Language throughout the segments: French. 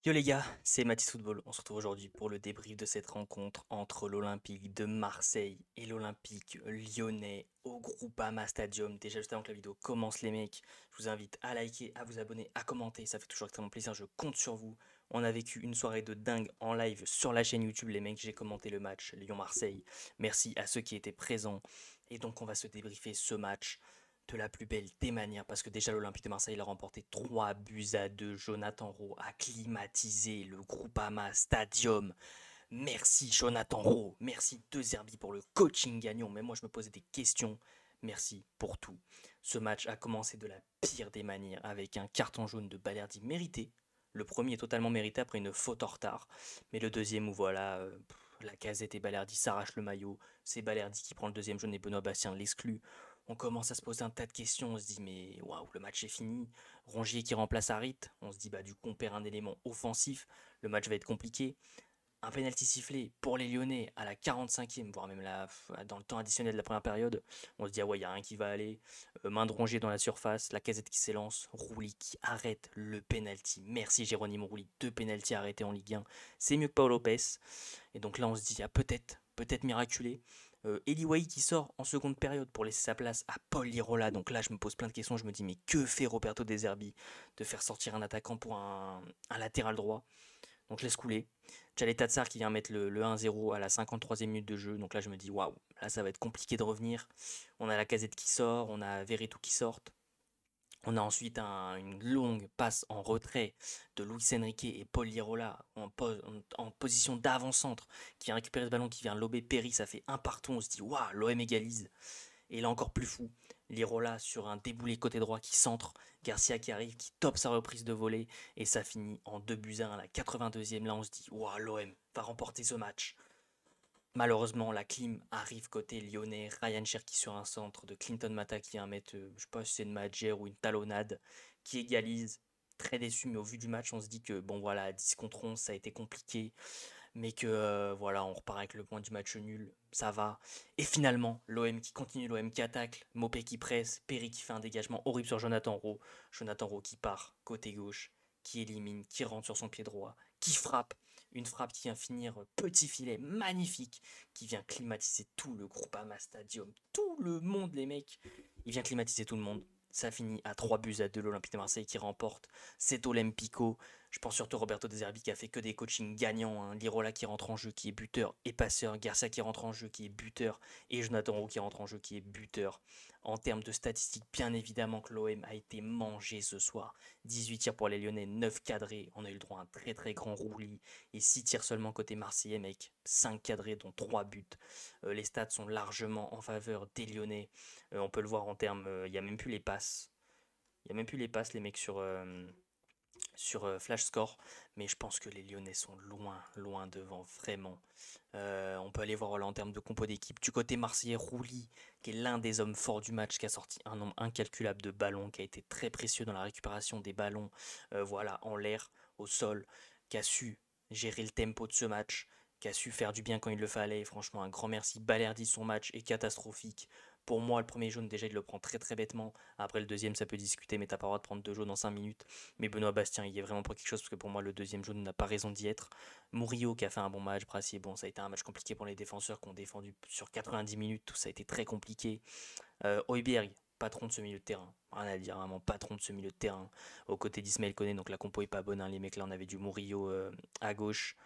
Yo les gars, c'est Mathis Football. On se retrouve aujourd'hui pour le débrief de cette rencontre entre l'Olympique de Marseille et l'Olympique lyonnais au Groupama Stadium. Déjà juste avant que la vidéo commence les mecs, je vous invite à liker, à vous abonner, à commenter, ça fait toujours extrêmement plaisir, je compte sur vous. On a vécu une soirée de dingue en live sur la chaîne YouTube les mecs, j'ai commenté le match Lyon-Marseille. Merci à ceux qui étaient présents. Et donc on va se débriefer ce match de la plus belle des manières, parce que déjà l'Olympique de Marseille a remporté 3 buts à 2. Jonathan Rowe a climatisé le Groupama Stadium. Merci Jonathan Rowe, merci De Zerbi pour le coaching gagnant, mais moi je me posais des questions. Merci pour tout. Ce match a commencé de la pire des manières avec un carton jaune de Balerdi mérité. Le premier est totalement mérité après une faute en retard, mais le deuxième où voilà, la Casette et Balerdi s'arrachent le maillot, c'est Balerdi qui prend le deuxième jaune et Benoît Bastien l'exclut. On commence à se poser un tas de questions, on se dit mais waouh, le match est fini. Rongier qui remplace Harit, on se dit bah du coup on perd un élément offensif, le match va être compliqué. Un penalty sifflé pour les Lyonnais à la 45e, voire même dans le temps additionnel de la première période. On se dit ah ouais, il n'y a rien qui va aller. Main de Rongier dans la surface, la Casette qui s'élance, Rouli qui arrête le penalty. Merci Jérôme Rouli, 2 penalty arrêtés en Ligue 1. C'est mieux que Paul Lopez. Et donc là on se dit ah peut-être miraculé. Eli Wahi qui sort en seconde période pour laisser sa place à Paul Lirola. Donc là, je me pose plein de questions. Je me dis, mais que fait Roberto De Zerbi de faire sortir un attaquant pour un latéral droit? Donc je laisse couler. Tchalé Tatsar qui vient mettre le 1-0 à la 53e minute de jeu. Donc là, je me dis, waouh, là, ça va être compliqué de revenir. On a la Casette qui sort, on a Verretou qui sort. On a ensuite une longue passe en retrait de Luis Enrique et Paul Lirola en position d'avant-centre qui vient récupérer ce ballon, qui vient lober Perry. Ça fait un partout. On se dit, waouh, l'OM égalise. Et là encore plus fou, Lirola sur un déboulé côté droit qui centre, Garcia qui arrive, qui top sa reprise de volée, et ça finit en 2 buts à 1 à la 82e. Là on se dit, waouh, l'OM va remporter ce match. Malheureusement, la clim arrive côté lyonnais, Ryan Cherki sur un centre de Clinton Mata qui vient mettre, je sais pas si c'est une magère ou une talonnade, qui égalise. Très déçu, mais au vu du match, on se dit que bon voilà, 10 contre 11, ça a été compliqué mais que voilà, on repart avec le point du match nul, ça va. Et finalement, l'OM qui continue, l'OM qui attaque, Mopé qui presse, Perry qui fait un dégagement horrible sur Jonathan Rowe qui part côté gauche, qui élimine, qui rentre sur son pied droit, qui frappe, une frappe qui vient finir petit filet magnifique, qui vient climatiser tout le groupe Ama Stadium, tout le monde les mecs, il vient climatiser tout le monde. Ça finit à 3 buts à 2, l'Olympique de Marseille qui remporte cet Olympico. Je pense surtout à Roberto De Zerbi qui a fait que des coachings gagnants. Hein. Lirola qui rentre en jeu, qui est buteur et passeur. Garcia qui rentre en jeu, qui est buteur. Et Jonathan Roux qui rentre en jeu, qui est buteur. En termes de statistiques, bien évidemment que l'OM a été mangé ce soir. 18 tirs pour les Lyonnais, 9 cadrés. On a eu le droit à un très très grand roulis. Et 6 tirs seulement côté Marseillais, mec. 5 cadrés, dont 3 buts. Les stats sont largement en faveur des Lyonnais. On peut le voir en termes. Il n'y a même plus les passes. Il n'y a même plus les passes, les mecs, sur Flash Score, mais je pense que les Lyonnais sont loin, loin devant, vraiment. On peut aller voir voilà, en termes de compo d'équipe. Du côté marseillais, Rouli, qui est l'un des hommes forts du match, qui a sorti un nombre incalculable de ballons, qui a été très précieux dans la récupération des ballons, voilà, en l'air, au sol, qui a su gérer le tempo de ce match, qui a su faire du bien quand il le fallait. Franchement, un grand merci. Balerdi, son match est catastrophique. Pour moi, le premier jaune, déjà, il le prend très très bêtement. Après, le deuxième, ça peut discuter, mais t'as pas le droit de prendre 2 jaunes en 5 minutes. Mais Benoît Bastien, il y est vraiment pour quelque chose, parce que pour moi, le deuxième jaune n'a pas raison d'y être. Murillo qui a fait un bon match, Brassier, bon, ça a été un match compliqué pour les défenseurs qui ont défendu sur 90 minutes, tout ça a été très compliqué. Højbjerg, patron de ce milieu de terrain, rien à dire, vraiment patron de ce milieu de terrain, aux côtés d'Ismaël Koné, donc la compo est pas bonne, hein, les mecs là, on avait du Murillo à gauche,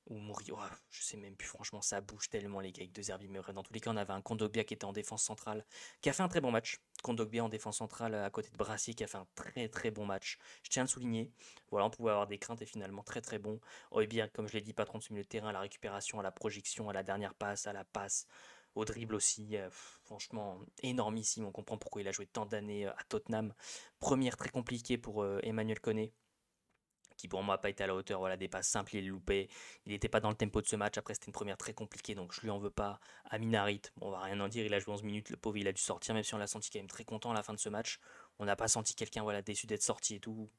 ou Murillo, je sais même plus, franchement, ça bouge tellement les gars avec De Zerbi, mais bref, dans tous les cas, on avait un Kondogbia qui était en défense centrale, qui a fait un très bon match. Kondogbia en défense centrale à côté de Brassier qui a fait un très très bon match. Je tiens à le souligner. Voilà, on pouvait avoir des craintes et finalement très très bon. Højbjerg, comme je l'ai dit, patron de ce milieu de terrain, à la récupération, à la projection, à la dernière passe, à la passe, au dribble aussi. Franchement, énormissime. On comprend pourquoi il a joué tant d'années à Tottenham. Première très compliquée pour Emmanuel Koné qui pour moi n'a pas été à la hauteur, voilà, des passes simples, il loupait, il n'était pas dans le tempo de ce match, après c'était une première très compliquée, donc je lui en veux pas. Amin Harit, bon, on va rien en dire, il a joué 11 minutes, le pauvre il a dû sortir, même si on l'a senti quand même très content à la fin de ce match, on n'a pas senti quelqu'un voilà, déçu d'être sorti et tout,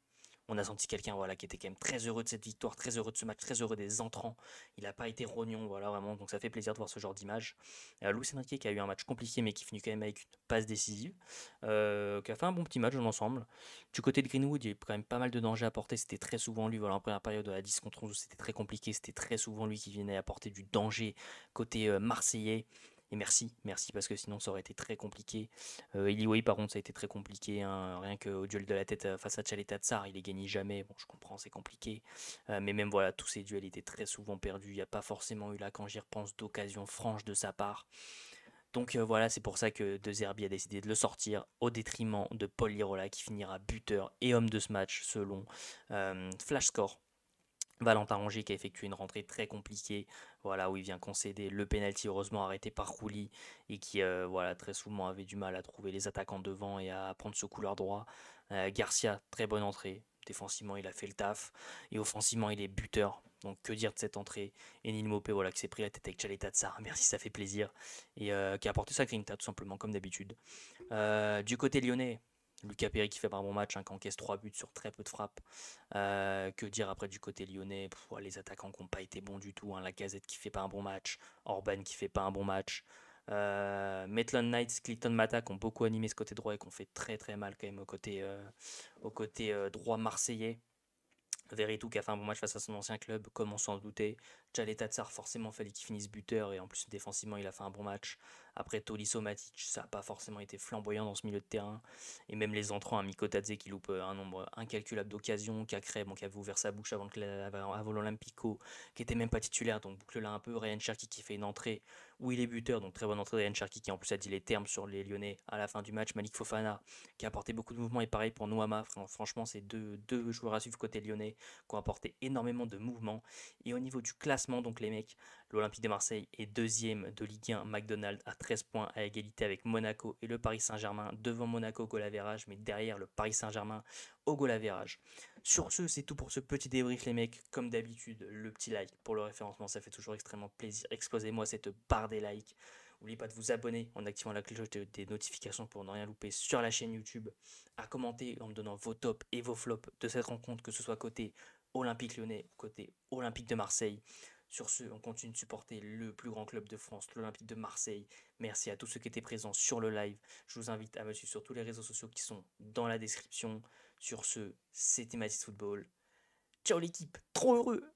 On a senti quelqu'un voilà, qui était quand même très heureux de cette victoire, très heureux de ce match, très heureux des entrants. Il n'a pas été rognon, voilà, vraiment. Donc ça fait plaisir de voir ce genre d'image. Luis Enrique qui a eu un match compliqué, mais qui finit quand même avec une passe décisive, qui a fait un bon petit match dans l'ensemble. Du côté de Greenwood, il y a eu quand même pas mal de dangers à porter. C'était très souvent lui, voilà, en première période de la 10 contre 11, c'était très compliqué. C'était très souvent lui qui venait apporter du danger côté marseillais. Et merci parce que sinon ça aurait été très compliqué. Eliway par contre ça a été très compliqué, hein, rien qu'au duel de la tête face à Tchaleta Tsar, il est gagné jamais, bon je comprends c'est compliqué, mais même voilà tous ces duels étaient très souvent perdus, il n'y a pas forcément eu là quand j'y repense d'occasion franche de sa part. Donc voilà c'est pour ça que De Zerbi a décidé de le sortir au détriment de Paul Lirola qui finira buteur et homme de ce match selon Flash Score. Valentin Rongier qui a effectué une rentrée très compliquée, voilà, où il vient concéder le penalty heureusement arrêté par Rouli et qui voilà, très souvent avait du mal à trouver les attaquants devant et à prendre ce couloir droit. Garcia, très bonne entrée, défensivement il a fait le taf et offensivement il est buteur. Donc que dire de cette entrée. Et Neil Mopé voilà, qui s'est pris la tête avec Chaleta Tsar, merci ça fait plaisir. Et qui a apporté sa grinta tout simplement comme d'habitude. Du côté lyonnais, Lucas Perry qui fait pas un bon match, hein, qui encaisse 3 buts sur très peu de frappes. Que dire après du côté lyonnais, les attaquants qui n'ont pas été bons du tout, hein, Lacazette qui fait pas un bon match, Orban qui fait pas un bon match. Maitland Knights, Clinton Mata qui ont beaucoup animé ce côté droit et qui ont fait très très mal quand même au côté droit marseillais. Veretout qui a fait un bon match face à son ancien club, comme on s'en doutait. Jaleta Tsar, forcément, fallait qu'il finisse buteur et en plus, défensivement, il a fait un bon match. Après, Tolisso Matic, ça n'a pas forcément été flamboyant dans ce milieu de terrain. Et même les entrants, Miko Tadze qui loupe un nombre incalculable d'occasions, Cacré, bon, qui avait ouvert sa bouche avant l'Olympico, qui était même pas titulaire, donc boucle-là un peu. Ryan Cherki qui fait une entrée où il est buteur, donc très bonne entrée de Ryan Cherki qui en plus a dit les termes sur les Lyonnais à la fin du match. Malik Fofana qui a apporté beaucoup de mouvements et pareil pour Noama. Franchement, c'est deux joueurs à suivre côté lyonnais qui ont apporté énormément de mouvements. Et au niveau du classement, donc les mecs, l'Olympique de Marseille est deuxième de Ligue 1, McDonald's à 13 points à égalité avec Monaco et le Paris Saint-Germain, devant Monaco au goal average, mais derrière le Paris Saint-Germain au goal average. Sur ce, c'est tout pour ce petit débrief les mecs. Comme d'habitude, le petit like pour le référencement, ça fait toujours extrêmement plaisir. Explosez-moi cette barre des likes. N'oubliez pas de vous abonner en activant la cloche des notifications pour ne rien louper sur la chaîne YouTube. À commenter en me donnant vos tops et vos flops de cette rencontre, que ce soit côté Olympique Lyonnais, côté Olympique de Marseille. Sur ce, on continue de supporter le plus grand club de France, l'Olympique de Marseille. Merci à tous ceux qui étaient présents sur le live. Je vous invite à me suivre sur tous les réseaux sociaux qui sont dans la description. Sur ce, c'était Mathis Football. Ciao l'équipe, trop heureux!